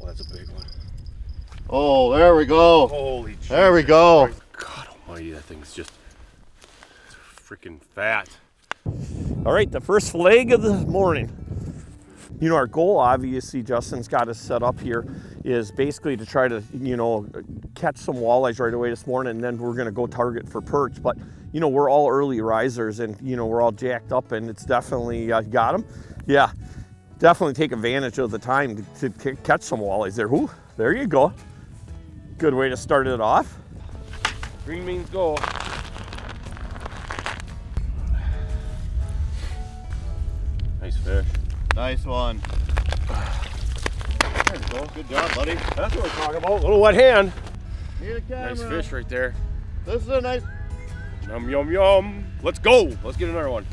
Oh, that's a big one. Oh, there we go. Holy Jesus. There we go. God almighty, that thing's just freaking fat. All right, the first flag of the morning. You know, our goal, obviously, Justin's got us set up here, is basically to try to, you know, catch some walleyes right away this morning, and then we're going to go target for perch. But, you know, we're all early risers, and, you know, we're all jacked up, and it's definitely got them. Yeah, definitely take advantage of the time to catch some walleyes there. Ooh, there you go. Good way to start it off. Green means go. Nice fish. Nice one. There we go. Good job, buddy. That's what we're talking about. Little wet hand. Need a camera. Nice fish right there. This is a nice. Yum, yum, yum. Let's go. Let's get another one.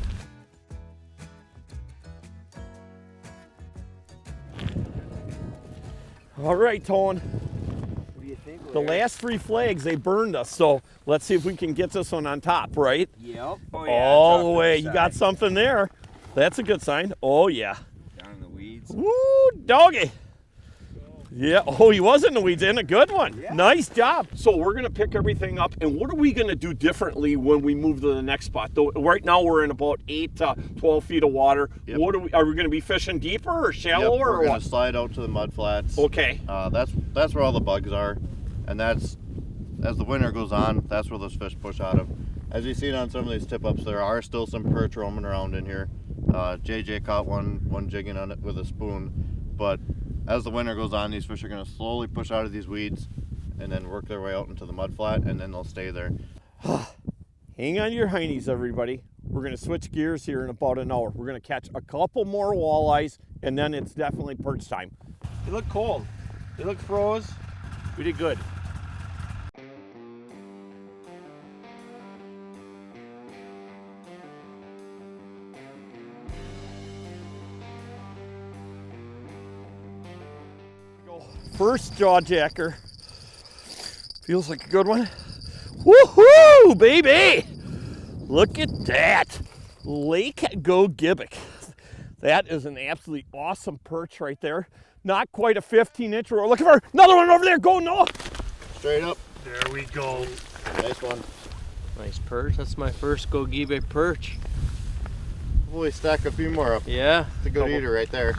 All right, Tone. What do you think? The last 3 flags, they burned us, so let's see if we can get this one on top, right? Yep. Oh, yeah, all the way. You got something there. That's a good sign. Oh, yeah. Down in the weeds. Woo, doggy. Yeah, oh, he was in the weeds, and a good one. Yeah. Nice job. So we're going to pick everything up, and what are we going to do differently when we move to the next spot? Though right now we're in about 8 to 12 feet of water. Yep. What are we going to be fishing deeper or shallower? Yep, we're or going what? to slide out to the mud flats. Okay. That's where all the bugs are, and that's, as the winter goes on, that's where those fish push out of. As you've seen on some of these tip-ups, there are still some perch roaming around in here. JJ caught one jigging on it with a spoon, but as the winter goes on, these fish are going to slowly push out of these weeds and then work their way out into the mud flat, and then they'll stay there. Hang on to your heinies, everybody. We're going to switch gears here in about an hour. We're going to catch a couple more walleyes, and then it's definitely perch time. They look cold. They look froze. We did good. First jaw jacker. Feels like a good one. Woohoo, baby! Look at that. Lake Gogebic. That is an absolutely awesome perch right there. Not quite a 15-inch. We're looking for another one over there. Go, Noah. Straight up. There we go. Nice one. Nice perch. That's my first Gogebic perch. We'll stack a few more up. Yeah. It's a good eater right there.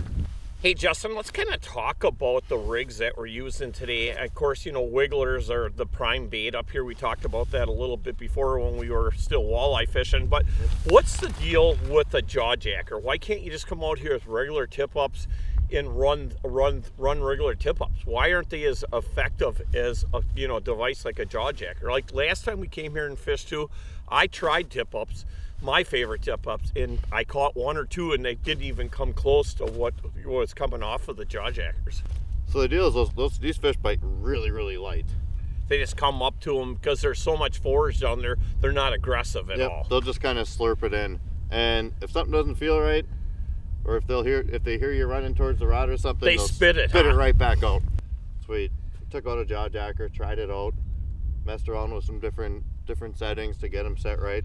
Hey, Justin, let's kind of talk about the rigs that we're using today. Of course, you know, wigglers are the prime bait up here. We talked about that a little bit before when we were still walleye fishing. But what's the deal with the jaw jacker? Why can't you just come out here with regular tip-ups and run regular tip-ups? Why aren't they as effective as a, you know, device like a jaw jacker? Like last time we came here and fished too, I tried tip-ups. My favorite tip-ups, and I caught 1 or 2, and they didn't even come close to what was coming off of the jaw jackers. So the deal is these fish bite really, really light. They just come up to them because there's so much forage down there. They're not aggressive at all. They'll just kind of slurp it in, and if something doesn't feel right, or if they hear you running towards the rod or something, They'll spit it right back out. Sweet. Took out a jaw jacker, tried it out, messed around with some different settings to get them set right.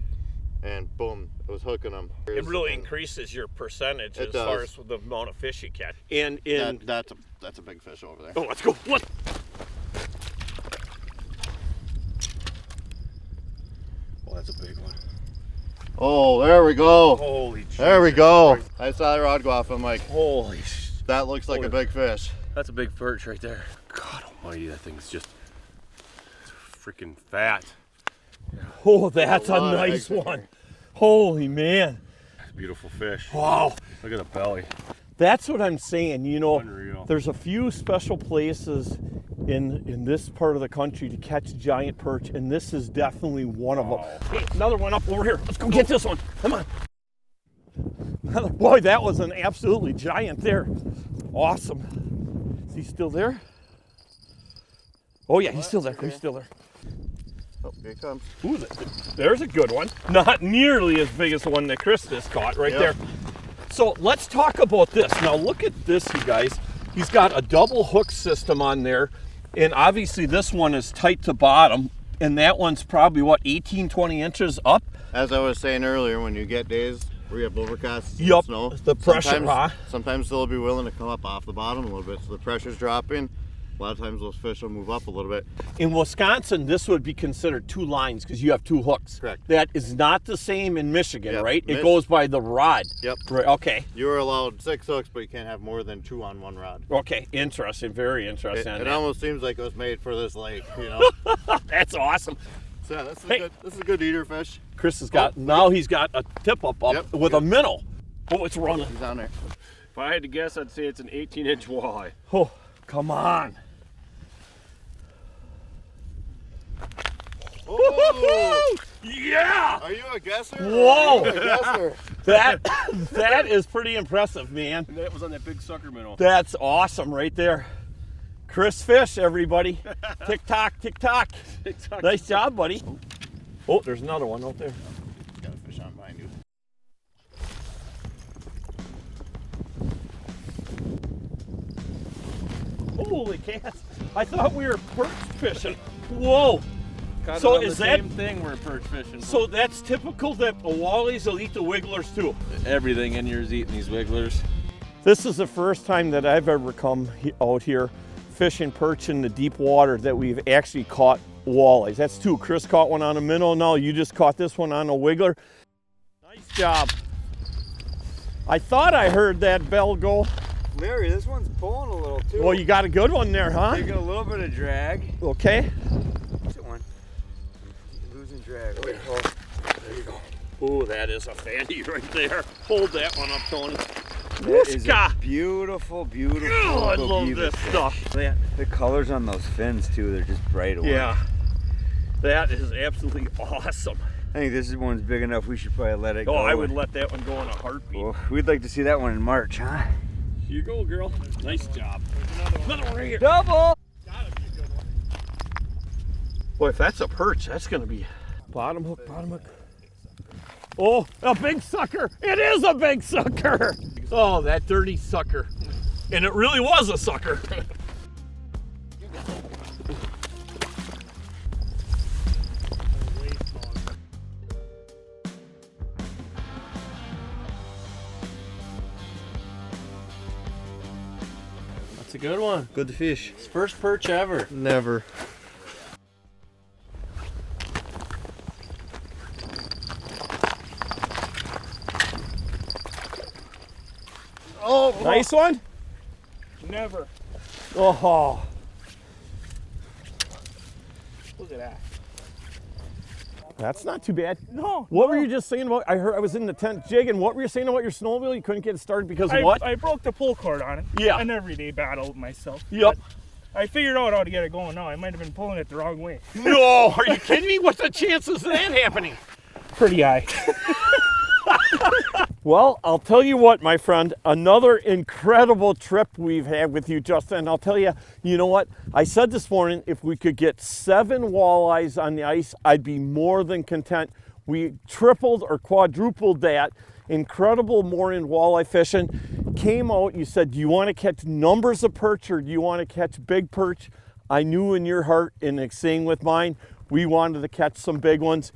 And boom, it was hooking them. It really increases your percentage as far as the amount of fish you catch. And that's a big fish over there. Oh, let's go. Oh, that's a big one. Oh, there we go. Holy Jesus. There we go. I saw the rod go off. I'm like, Holy. that looks like a big fish. That's a big perch right there. God almighty, that thing's just freaking fat. Oh, that's a nice one. Holy man. Beautiful fish. Wow. Look at the belly. That's what I'm saying. You know, Unreal. there's a few special places in this part of the country to catch giant perch, and this is definitely one of them. Hey, another one up over here. Let's go get this one. Come on. Boy, that was an absolutely giant there. Awesome. Is he still there? Oh yeah, he's still there. He's still there. Oh, here he comes. Ooh, there's a good one. Not nearly as big as the one that Chris just caught right there. So let's talk about this. Now look at this, you guys. He's got a double hook system on there, and obviously this one is tight to bottom, and that one's probably, what, 18, 20 inches up? As I was saying earlier, when you get days where you have overcast Yup, snow. the pressure, Sometimes they'll be willing to come up off the bottom a little bit, so the pressure's dropping. A lot of times those fish will move up a little bit. In Wisconsin, this would be considered 2 lines because you have 2 hooks. Correct. That is not the same in Michigan, Yep. right? It goes by the rod. Yep. Right. Okay. You are allowed 6 hooks, but you can't have more than 2 on one rod. Okay. Interesting. Very interesting. It almost seems like it was made for this lake, you know. That's awesome. So yeah, this is good. This is a good eater fish. Chris has got now. He's got a tip up Yep, with a minnow. Oh, it's running. He's on there. If I had to guess, I'd say it's an 18-inch walleye. Oh, come on. Oh, Yeah. are you a guesser? Whoa. Are you a guesser? That is pretty impressive, man. And that was on that big sucker minnow. That's awesome right there. Chris Fish, everybody. Tick tock, tick tock. Nice job, buddy. Oh, there's another one out there. Got a fish on behind you. Holy cats. I thought we were perch fishing. Whoa. Caught So it on is the that- same thing we're perch fishing? So that's typical that the wallies will eat the wigglers too. Everything in here is eating these wigglers. This is the first time that I've ever come out here fishing perch in the deep water that we've actually caught walleyes. That's 2. Chris caught one on a minnow. Now you just caught this one on a wiggler. Nice job. I thought I heard that bell go. Larry, this one's pulling a little too. Well, you got a good one there, huh? Taking a little bit of drag. Okay. That's one. Losing drag. Wait, oh. There you go. Ooh, that is a fatty right there. Hold that one up, Tony. That is a Wooska! beautiful, beautiful. Oh, I love Gogebic this fish. stuff. The colors on those fins too, they're just bright orange. Yeah. That is absolutely awesome. I think this one's big enough we should probably let it Oh, go. I would let that one go in a heartbeat. Well, we'd like to see that one in March, huh? Here you go, girl. Nice job. Another one right here. Double! Gotta be a good one. Boy, if that's a perch, that's gonna be bottom hook, bottom hook. Oh, a big sucker. It is a big sucker. Oh, that dirty sucker. And it really was a sucker. That's a good one. Good to fish. It's first perch ever. Never. Oh, nice one. Never. Oh, Look at that. that's not too bad. No. What were you just saying about? I heard I was in the tent jigging. What were you saying about your snowmobile? You couldn't get it started because of what? I broke the pull cord on it. Yeah. An everyday battle with myself. Yep. But I figured out how to get it going now. I might have been pulling it the wrong way. No, are you kidding me? What's the chances of that happening? Pretty high. Well, I'll tell you what, my friend, another incredible trip we've had with you, Justin. I'll tell you, you know what? I said this morning, if we could get 7 walleyes on the ice, I'd be more than content. We tripled or quadrupled that. Incredible morning walleye fishing. Came out, you said, do you want to catch numbers of perch or do you want to catch big perch? I knew in your heart, and the same with mine, we wanted to catch some big ones.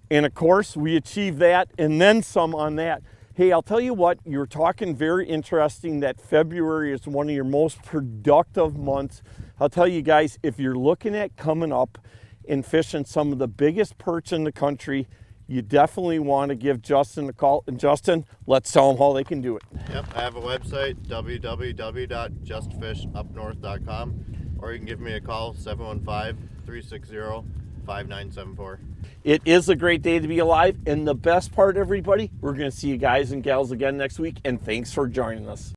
And of course, we achieved that and then some on that. Hey, I'll tell you what, you're talking very interesting that February is one of your most productive months. I'll tell you guys, if you're looking at coming up and fishing some of the biggest perch in the country, you definitely want to give Justin a call. And Justin, let's tell them how they can do it. Yep, I have a website, www.justfishupnorth.com, or you can give me a call, 715-360-5974. It is a great day to be alive. And the best part, everybody, we're going to see you guys and gals again next week. And thanks for joining us.